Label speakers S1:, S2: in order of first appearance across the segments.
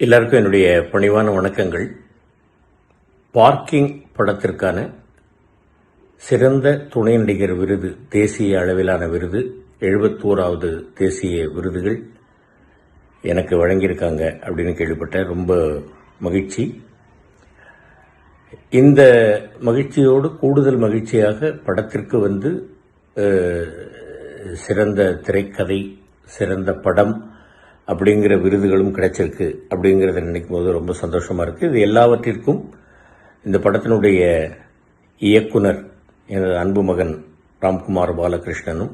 S1: எல்லாருக்கும் என்னுடைய பணிவான வணக்கங்கள். பார்க்கிங் படத்திற்கான சிறந்த துணை நடிகர் விருது, தேசிய அளவிலான விருது, 71வது தேசிய விருதுகள் எனக்கு வழங்கியிருக்காங்க அப்படின்னு கேள்விப்பட்டேன். ரொம்ப மகிழ்ச்சி. இந்த மகிழ்ச்சியோடு கூடுதல் மகிழ்ச்சியாக படத்திற்கு சிறந்த திரைக்கதை, சிறந்த படம் அப்படிங்கிற விருதுகளும் கிடைச்சிருக்கு. அப்படிங்கிறத நினைக்கும் போது ரொம்ப சந்தோஷமா இருக்கு. இது எல்லாவற்றிற்கும் இந்த படத்தினுடைய இயக்குனர் எனது அன்பு மகன் ராம்குமார் பாலகிருஷ்ணனும்,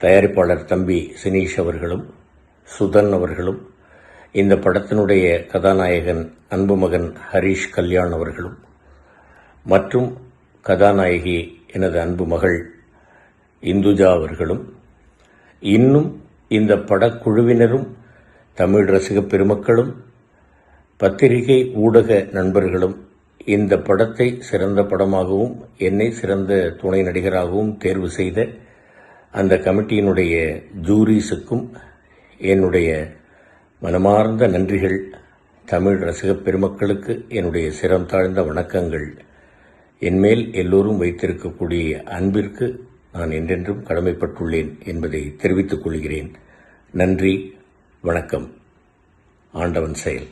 S1: தயாரிப்பாளர் தம்பி சினீஷ் அவர்களும், சுதன் அவர்களும், இந்த படத்தினுடைய கதாநாயகன் அன்பு மகன் ஹரீஷ் கல்யாண் அவர்களும், மற்றும் கதாநாயகி எனது அன்பு மகள் இந்துஜா அவர்களும், இன்னும் இந்த படக்குழுவினரும், தமிழ் ரசிக பெருமக்களும், பத்திரிகை ஊடக நண்பர்களும் இந்த படத்தை சிறந்த படமாகவும் என்னை சிறந்த துணை நடிகராகவும் தேர்வு செய்த அந்த கமிட்டியினுடைய ஜூரிஸுக்கும் என்னுடைய மனமார்ந்த நன்றிகள். தமிழ் ரசிக பெருமக்களுக்கு என்னுடைய சிரம் தாழ்ந்த வணக்கங்கள். என்மேல் எல்லோரும் வைத்திருக்கக்கூடிய அன்பிற்கு நான் என்றென்றும் கடமைப்பட்டுள்ளேன் என்பதை தெரிவித்துக் கொள்கிறேன். நன்றி, வணக்கம். ஆண்டவன் செயல்.